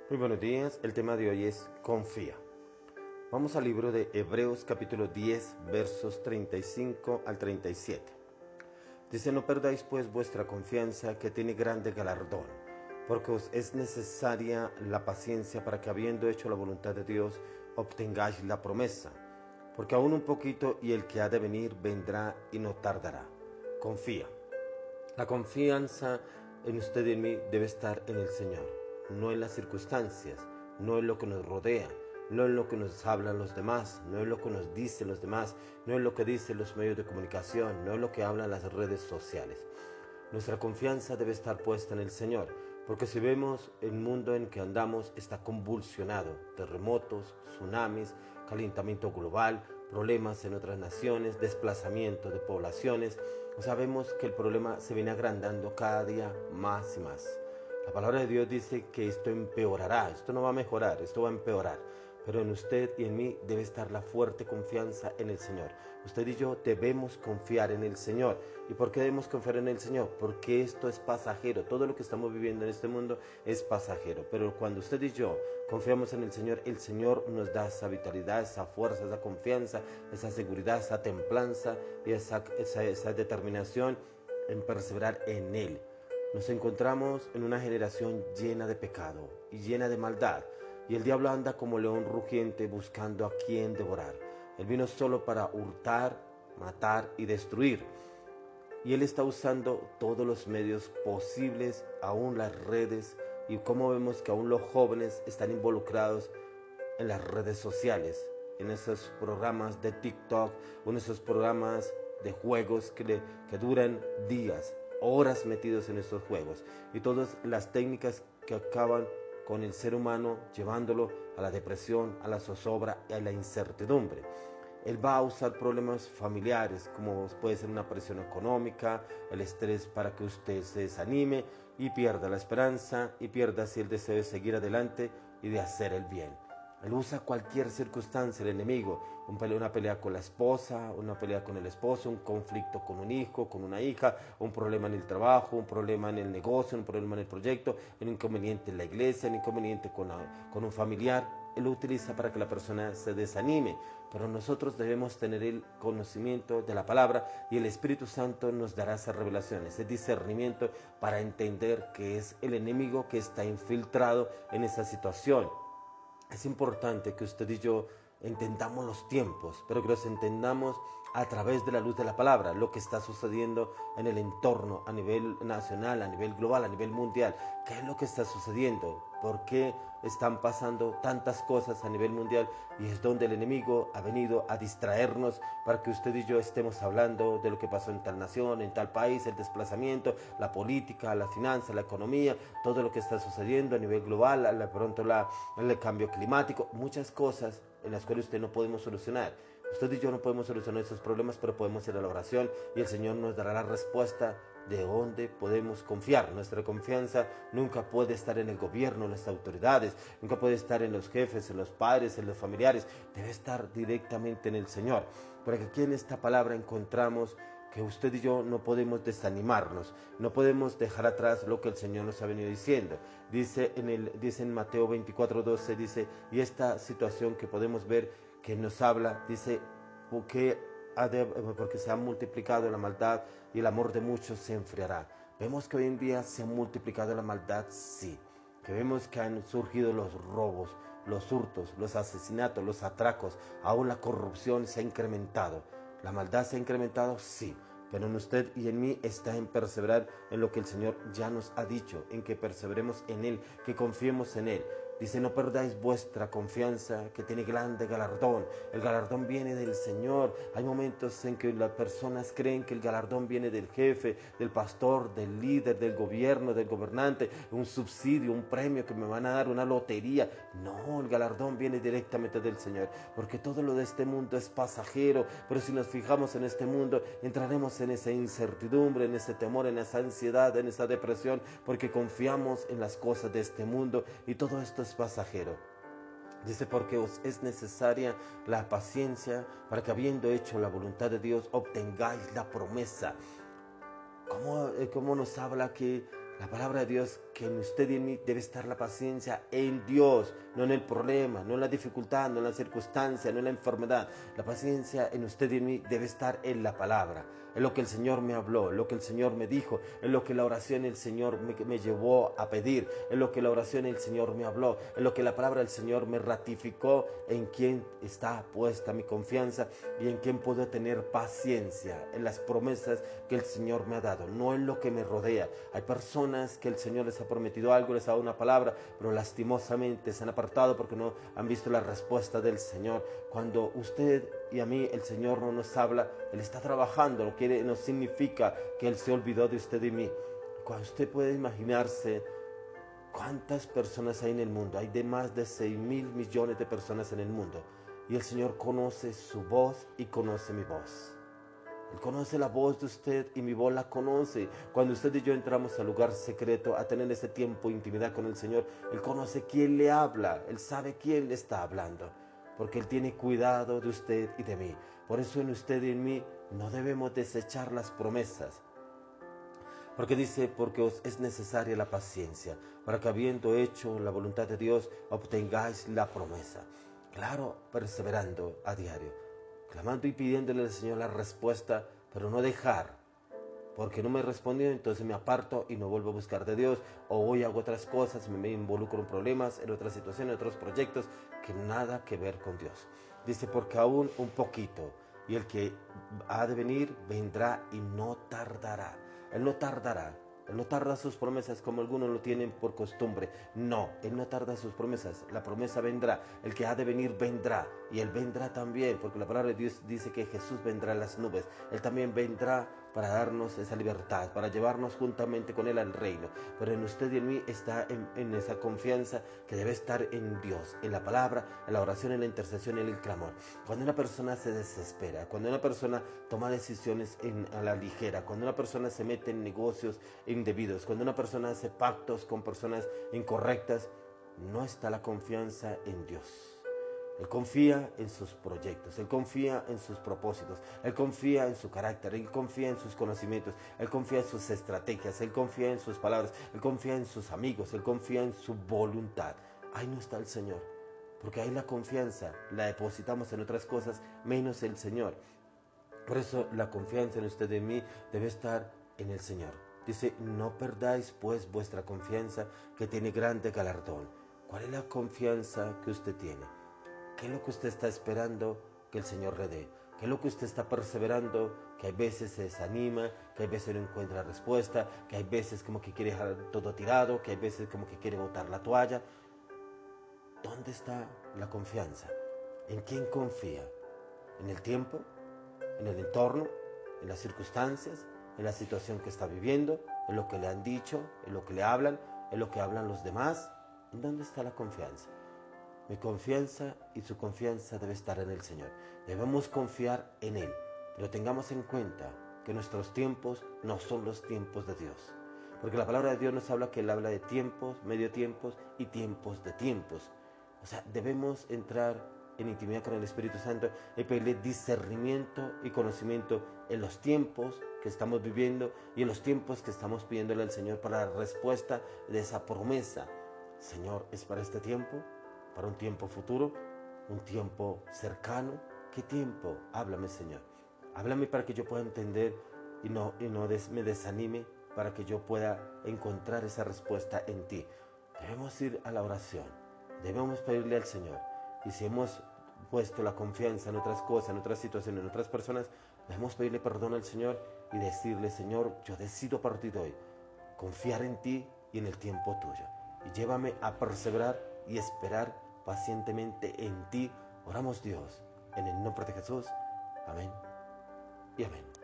Muy buenos días, el tema de hoy es confía. Vamos al libro de Hebreos capítulo 10 versos 35 al 37. Dice: no perdáis pues vuestra confianza, que tiene grande galardón, porque os es necesaria la paciencia para que, habiendo hecho la voluntad de Dios, obtengáis la promesa. Porque aún un poquito y el que ha de venir vendrá y no tardará. Confía. La confianza en usted y en mí debe estar en el Señor, no en las circunstancias, no en lo que nos rodea, no en lo que nos hablan los demás, no en lo que nos dicen los demás, no en lo que dicen los medios de comunicación, no en lo que hablan las redes sociales. Nuestra confianza debe estar puesta en el Señor, porque si vemos el mundo en que andamos está convulsionado: terremotos, tsunamis, calentamiento global, problemas en otras naciones, desplazamiento de poblaciones. Sabemos que el problema se viene agrandando cada día más y más. La palabra de Dios dice que esto empeorará, esto no va a mejorar, esto va a empeorar. Pero en usted y en mí debe estar la fuerte confianza en el Señor. Usted y yo debemos confiar en el Señor. ¿Y por qué debemos confiar en el Señor? Porque esto es pasajero. Todo lo que estamos viviendo en este mundo es pasajero. Pero cuando usted y yo confiamos en el Señor nos da esa vitalidad, esa fuerza, esa confianza, esa seguridad, esa templanza y esa determinación en perseverar en Él. Nos encontramos en una generación llena de pecado y llena de maldad. Y el diablo anda como león rugiente buscando a quien devorar. Él vino solo para hurtar, matar y destruir. Y él está usando todos los medios posibles, aún las redes. Y como vemos que aún los jóvenes están involucrados en las redes sociales, en esos programas de TikTok, en esos programas de juegos que duran días, horas metidos en esos juegos. Y todas las técnicas que acaban con el ser humano, llevándolo a la depresión, a la zozobra y a la incertidumbre. Él va a usar problemas familiares, como puede ser una presión económica, el estrés, para que usted se desanime y pierda la esperanza y pierda así el deseo de seguir adelante y de hacer el bien. Él usa cualquier circunstancia, el enemigo, una pelea con la esposa, una pelea con el esposo, un conflicto con un hijo, con una hija, un problema en el trabajo, un problema en el negocio, un problema en el proyecto, un inconveniente en la iglesia, un inconveniente con un familiar. Él lo utiliza para que la persona se desanime, pero nosotros debemos tener el conocimiento de la palabra y el Espíritu Santo nos dará esa revelación, ese discernimiento para entender que es el enemigo que está infiltrado en esa situación. Es importante que usted y yo entendamos los tiempos, pero que los entendamos a través de la luz de la palabra, lo que está sucediendo en el entorno a nivel nacional, a nivel global, a nivel mundial. ¿Qué es lo que está sucediendo? ¿Por qué están pasando tantas cosas a nivel mundial? Y es donde el enemigo ha venido a distraernos para que usted y yo estemos hablando de lo que pasó en tal nación, en tal país, el desplazamiento, la política, la finanza, la economía, todo lo que está sucediendo a nivel global, el cambio climático, muchas cosas en las cuales usted no podemos solucionar. Usted y yo no podemos solucionar esos problemas, pero podemos ir a la oración y el Señor nos dará la respuesta de dónde podemos confiar. Nuestra confianza nunca puede estar en el gobierno, en las autoridades, nunca puede estar en los jefes, en los padres, en los familiares. Debe estar directamente en el Señor. Porque aquí en esta palabra encontramos que usted y yo no podemos desanimarnos, no podemos dejar atrás lo que el Señor nos ha venido diciendo. Dice en Mateo 24:12, dice: y esta situación que podemos ver que nos habla, dice, porque se ha multiplicado la maldad y el amor de muchos se enfriará. Vemos que hoy en día se ha multiplicado la maldad, sí, que vemos que han surgido los robos, los hurtos, los asesinatos, los atracos, aún la corrupción se ha incrementado. La maldad se ha incrementado, sí, pero en usted y en mí está en perseverar en lo que el Señor ya nos ha dicho, en que perseveremos en Él, que confiemos en Él. Dice: no perdáis vuestra confianza, que tiene grande galardón. El galardón viene del Señor. Hay momentos en que las personas creen que el galardón viene del jefe, del pastor, del líder, del gobierno, del gobernante, un subsidio, un premio que me van a dar, una lotería. No, el galardón viene directamente del Señor, porque todo lo de este mundo es pasajero. Pero si nos fijamos en este mundo, entraremos en esa incertidumbre, en ese temor, en esa ansiedad, en esa depresión, porque confiamos en las cosas de este mundo y todo esto es pasajero. Dice: porque os es necesaria la paciencia para que, habiendo hecho la voluntad de Dios, obtengáis la promesa. ¿Cómo nos habla que La palabra de Dios, que en usted y en mí debe estar la paciencia en Dios, no en el problema, no en la dificultad, no en la circunstancia, no en la enfermedad. La paciencia en usted y en mí debe estar en la palabra, en lo que el Señor me habló, en lo que el Señor me dijo, en lo que la oración el Señor me llevó a pedir, en lo que la oración el Señor me habló, en lo que la palabra del Señor me ratificó, en quién está puesta mi confianza y en quién puedo tener paciencia, en las promesas que el Señor me ha dado, no en lo que me rodea. Hay personas que el Señor les ha prometido algo, les ha dado una palabra, pero lastimosamente se han apartado porque no han visto la respuesta del Señor. Cuando usted y a mí el Señor no nos habla, Él está trabajando, no significa que Él se olvidó de usted y mí. Cuando usted puede imaginarse cuántas personas hay en el mundo, hay de más de 6.000 millones de personas en el mundo, y el Señor conoce su voz y conoce mi voz. Él conoce la voz de usted y mi voz la conoce. Cuando usted y yo entramos al lugar secreto a tener ese tiempo de intimidad con el Señor, Él conoce quién le habla, Él sabe quién le está hablando, porque Él tiene cuidado de usted y de mí. Por eso en usted y en mí no debemos desechar las promesas. Porque dice, porque os es necesaria la paciencia, para que habiendo hecho la voluntad de Dios, obtengáis la promesa. Claro, perseverando a diario, clamando y pidiéndole al Señor la respuesta, pero no dejar, porque no me respondió, entonces me aparto y no vuelvo a buscar de Dios, o hoy hago otras cosas, me involucro en problemas, en otras situaciones, en otros proyectos, que nada que ver con Dios. Dice, porque aún un poquito, y el que ha de venir, vendrá y no tardará. Él no tardará. Él no tarda sus promesas como algunos lo tienen por costumbre. No, Él no tarda sus promesas. La promesa vendrá. El que ha de venir vendrá. Y Él vendrá también, porque la palabra de Dios dice que Jesús vendrá en las nubes. Él también vendrá para darnos esa libertad, para llevarnos juntamente con Él al reino. Pero en usted y en mí está en esa confianza que debe estar en Dios, en la palabra, en la oración, en la intercesión, en el clamor. Cuando una persona se desespera, cuando una persona toma decisiones a la ligera, cuando una persona se mete en negocios indebidos, cuando una persona hace pactos con personas incorrectas, no está la confianza en Dios. Él confía en sus proyectos, Él confía en sus propósitos, Él confía en su carácter, Él confía en sus conocimientos, Él confía en sus estrategias, Él confía en sus palabras, Él confía en sus amigos, Él confía en su voluntad. Ahí no está el Señor, porque ahí la confianza la depositamos en otras cosas menos el Señor. Por eso la confianza en usted y en mí debe estar en el Señor. Dice, no perdáis pues vuestra confianza, que tiene grande galardón. ¿Cuál es la confianza que usted tiene? ¿Qué es lo que usted está esperando que el Señor le dé? ¿Qué es lo que usted está perseverando? Que hay veces se desanima, que hay veces no encuentra respuesta, que hay veces como que quiere dejar todo tirado, que hay veces como que quiere botar la toalla. ¿Dónde está la confianza? ¿En quién confía? ¿En el tiempo? ¿En el entorno? ¿En las circunstancias? ¿En la situación que está viviendo? ¿En lo que le han dicho? ¿En lo que le hablan? ¿En lo que hablan los demás? ¿En dónde está la confianza? Mi confianza y su confianza debe estar en el Señor. Debemos confiar en Él, pero tengamos en cuenta que nuestros tiempos no son los tiempos de Dios. Porque la palabra de Dios nos habla que Él habla de tiempos, medio tiempos y tiempos de tiempos. O sea, debemos entrar en intimidad con el Espíritu Santo y pedirle discernimiento y conocimiento en los tiempos que estamos viviendo y en los tiempos que estamos pidiéndole al Señor para la respuesta de esa promesa. Señor, ¿es para este tiempo? ¿Para un tiempo futuro? ¿Un tiempo cercano? ¿Qué tiempo? Háblame, Señor. Háblame para que yo pueda entender y no me desanime, para que yo pueda encontrar esa respuesta en ti. Debemos ir a la oración. Debemos pedirle al Señor. Y si hemos puesto la confianza en otras cosas, en otras situaciones, en otras personas, debemos pedirle perdón al Señor y decirle, Señor, yo decido a partir de hoy confiar en ti y en el tiempo tuyo. Y llévame a perseverar y esperar pacientemente en ti. Oramos, Dios, en el nombre de Jesús. Amén y amén.